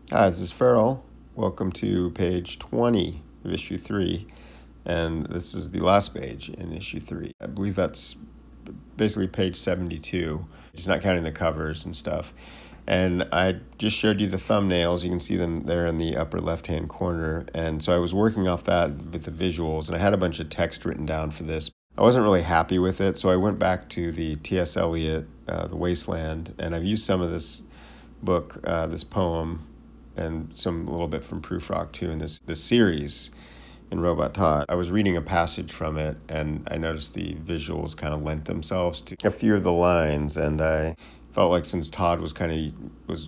Hi, this is Farrell. Welcome to page 20 of issue 3, and this is the last page in issue 3. I believe that's basically page 72, just not counting the covers and stuff. And I just showed you the thumbnails. You can see them there in the upper left-hand corner. And so I was working off that with the visuals, and I had a bunch of text written down for this. I wasn't really happy with it, so I went back to the T.S. Eliot, The Wasteland, and I've used some of this book, this poem, and a little bit from Proof Rock too in this series in Robot Tod. I was reading a passage from it, and I noticed the visuals kind of lent themselves to a few of the lines, and I felt like since Tod was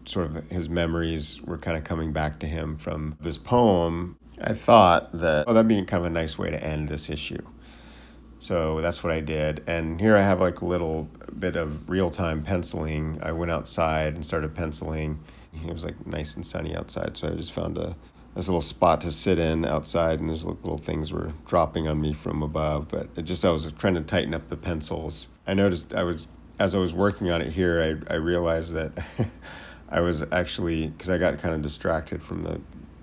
sort of his memories were kind of coming back to him from this poem, I thought that that'd be kind of a nice way to end this issue. So that's what I did, and here I have like a little bit of real-time penciling. I went outside and started penciling. It was like nice and sunny outside, so I just found this little spot to sit in outside, and those little things were dropping on me from above. But I was trying to tighten up the pencils. I noticed as I was working on it here, I realized that I was actually, because I got kind of distracted from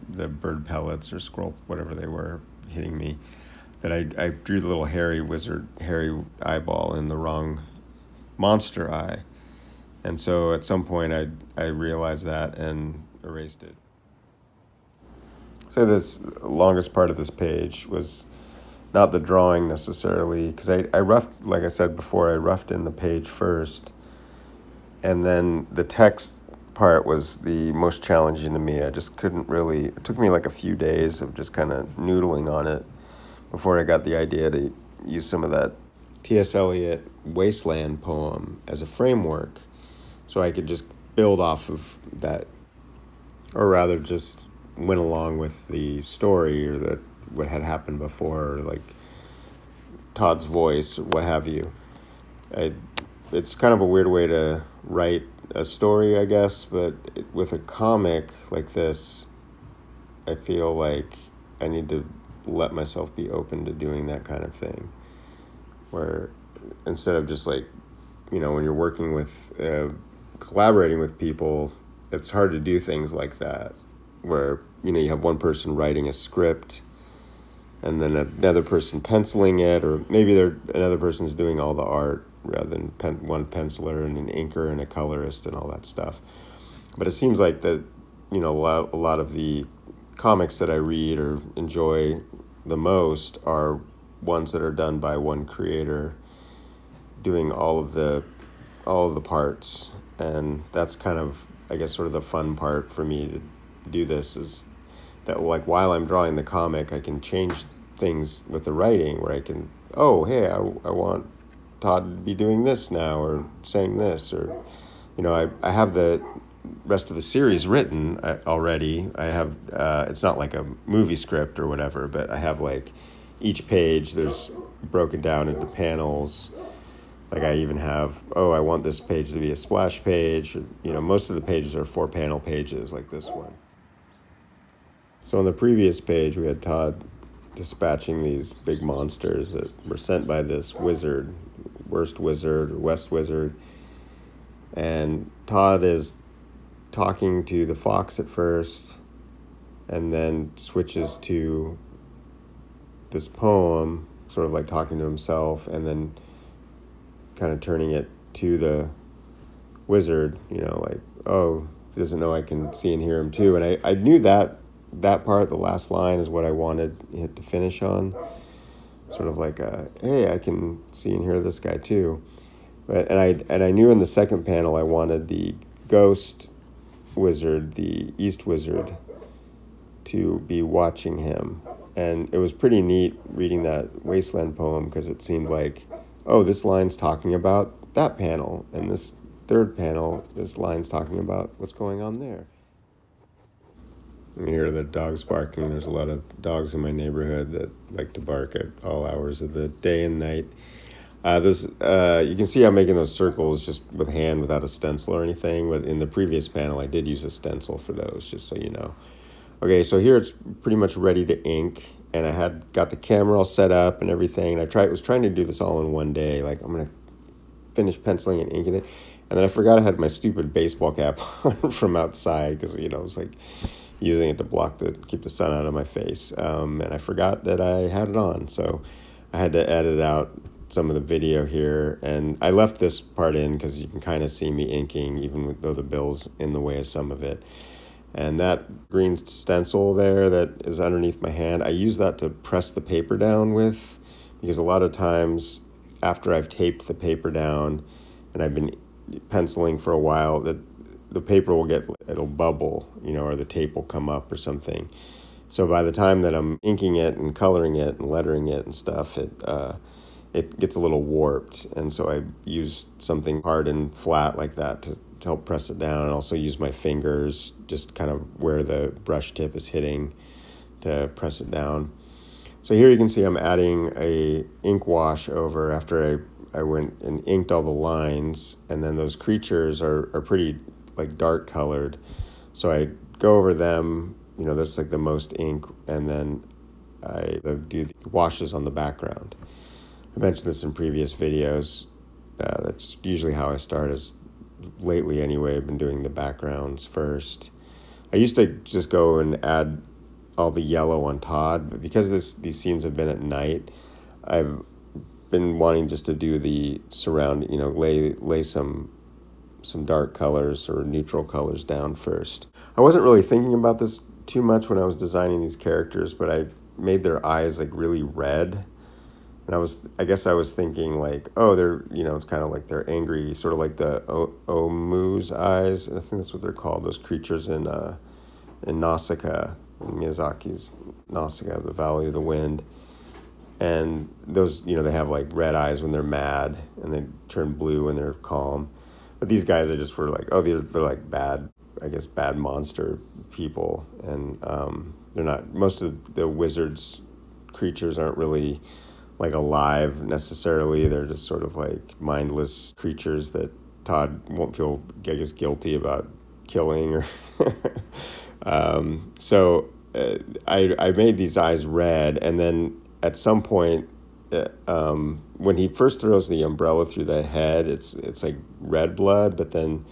the bird pellets or squirrel, whatever they were, hitting me, that I drew the little hairy eyeball in the wrong monster eye. And so at some point I realized that and erased it. So this longest part of this page was not the drawing necessarily, because I roughed, like I said before, I roughed in the page first, and then the text part was the most challenging to me. I just couldn't really, it took me like a few days of just kind of noodling on it before I got the idea to use some of that T.S. Eliot Wasteland poem as a framework, so I could just build off of that, or rather just went along with the story or what had happened before, or like Todd's voice or what have you. It's kind of a weird way to write a story, I guess, but with a comic like this, I feel like I need to let myself be open to doing that kind of thing, where instead of just like, when you're working with collaborating with people, it's hard to do things like that, where you have one person writing a script and then another person penciling it, or maybe another person's doing all the art rather than one penciler and an inker and a colorist and all that stuff. But it seems like that a lot of the comics that I read or enjoy the most are ones that are done by one creator doing all of the parts. And that's kind of, I guess, sort of the fun part for me to do this, is that like while I'm drawing the comic, I can change things with the writing, where I can, hey, I want Todd to be doing this now, or saying this, or I have the rest of the series written already. I have it's not like a movie script or whatever, but I have like each page there's broken down into panels. Like I even have, I want this page to be a splash page. Most of the pages are 4-panel pages like this one. So on the previous page, we had Todd dispatching these big monsters that were sent by this wizard, West Wizard. And Todd is talking to the fox at first, and then switches to this poem, sort of like talking to himself, and then kind of turning it to the wizard, like, he doesn't know I can see and hear him too. And I knew that part, the last line, is what I wanted it to finish on. Sort of like, hey, I can see and hear this guy too. But and I knew in the second panel I wanted the ghost wizard, the East Wizard, to be watching him. And it was pretty neat reading that Wasteland poem, because it seemed like, this line's talking about that panel, and this third panel, this line's talking about what's going on there. You hear the dogs barking. There's a lot of dogs in my neighborhood that like to bark at all hours of the day and night. You can see I'm making those circles just with hand without a stencil or anything, but in the previous panel I did use a stencil for those, just so you know. Okay, so here it's pretty much ready to ink, and I had got the camera all set up and everything, and was trying to do this all in one day. Like, I'm going to finish penciling and inking it. And then I forgot I had my stupid baseball cap on from outside because, you know, I was like using it to keep the sun out of my face. And I forgot that I had it on. So I had to edit out some of the video here. And I left this part in because you can kind of see me inking, even though the bill's in the way of some of it. And that green stencil there that is underneath my hand, I use that to press the paper down with, because a lot of times after I've taped the paper down and I've been penciling for a while, that the paper it'll bubble, you know, or the tape will come up or something. So by the time that I'm inking it and coloring it and lettering it and stuff, it gets a little warped. And so I use something hard and flat like that to help press it down, and also use my fingers just kind of where the brush tip is hitting to press it down. So here you can see I'm adding a ink wash over after I went and inked all the lines, and then those creatures are pretty like dark colored. So I go over them, you know, that's like the most ink, and then I do the washes on the background. I mentioned this in previous videos. That's usually how I start, is lately anyway, I've been doing the backgrounds first. I used to just go and add all the yellow on Tod, but because these scenes have been at night, I've been wanting just to do the surround, you know, lay some dark colors or neutral colors down first. I wasn't really thinking about this too much when I was designing these characters, but I made their eyes like really red. And I guess I was thinking like, oh, they're, you know, it's kind of like they're angry, sort of like the Omu's eyes. I think that's what they're called, those creatures in Nausicaa, in Miyazaki's Nausicaa, the Valley of the Wind. And those, you know, they have like red eyes when they're mad, and they turn blue when they're calm. But these guys, I just were like, oh, they're like bad, I guess, bad monster people. And they're not, most of the wizards' creatures aren't really like alive necessarily. They're just sort of like mindless creatures that Tod won't feel, I guess, guilty about killing. Or so I made these eyes red, and then at some point, when he first throws the umbrella through the head, it's like red blood. But then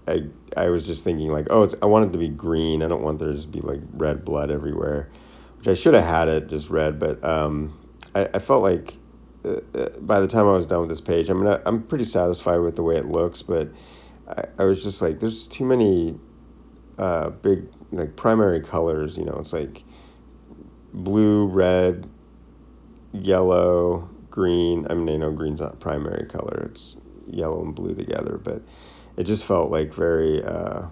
I was just thinking like, oh, I want it to be green. I don't want there to be like red blood everywhere, which I should have had it just red. But I felt like by the time I was done with this page, I mean, I'm pretty satisfied with the way it looks, but I was just like, there's too many big like primary colors, you know. It's like blue, red, yellow, green. I mean, I know green's not primary color, it's yellow and blue together, but it just felt like very I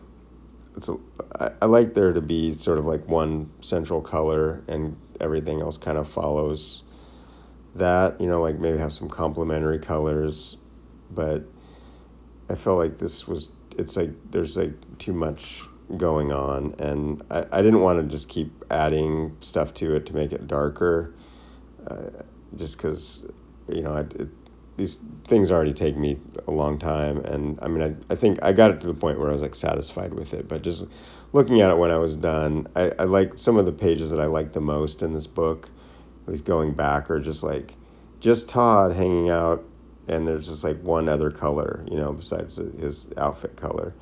like there to be sort of like one central color and everything else kind of follows that, you know, like maybe have some complementary colors. But I felt like it's like there's like too much going on, and I didn't want to just keep adding stuff to it to make it darker, just because, you know, these things already take me a long time. And I mean, I think I got it to the point where I was like satisfied with it. But just looking at it when I was done, I like some of the pages that I liked the most in this book, at least going back, are just Tod hanging out, and there's just like one other color, you know, besides his outfit color.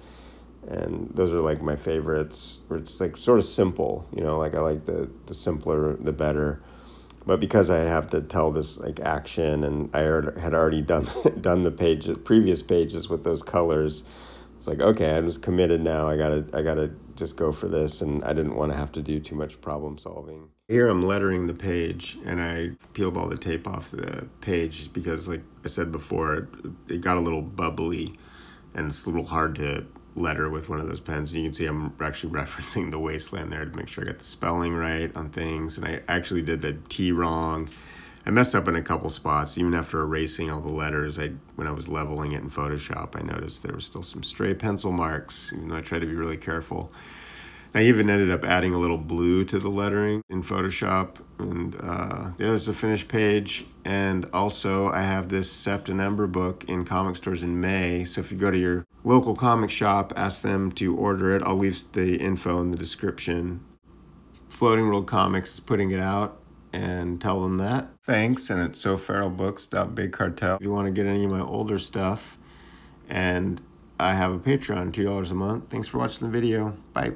And those are like my favorites, where it's like sort of simple, you know, like I like the simpler the better. But because I have to tell this like action, and I had already done the previous pages with those colors, it's like, okay, I'm just committed now. I gotta just go for this, and I didn't want to have to do too much problem solving. Here I'm lettering the page, and I peeled all the tape off the page because, like I said before, it got a little bubbly, and it's a little hard to letter with one of those pens. And you can see I'm actually referencing the Wasteland there to make sure I got the spelling right on things, and I actually did the T wrong. I messed up in a couple spots. Even after erasing all the letters, when I was leveling it in Photoshop, I noticed there were still some stray pencil marks, even though I tried to be really careful. I even ended up adding a little blue to the lettering in Photoshop, and there's the finished page. And also I have this Sept and Ember book in comic stores in May, so if you go to your local comic shop, ask them to order it. I'll leave the info in the description. Floating World Comics is putting it out, and tell them that. Thanks, and it's soferalbooks.bigcartel. If you want to get any of my older stuff, And I have a Patreon, $2 a month. Thanks for watching the video. Bye.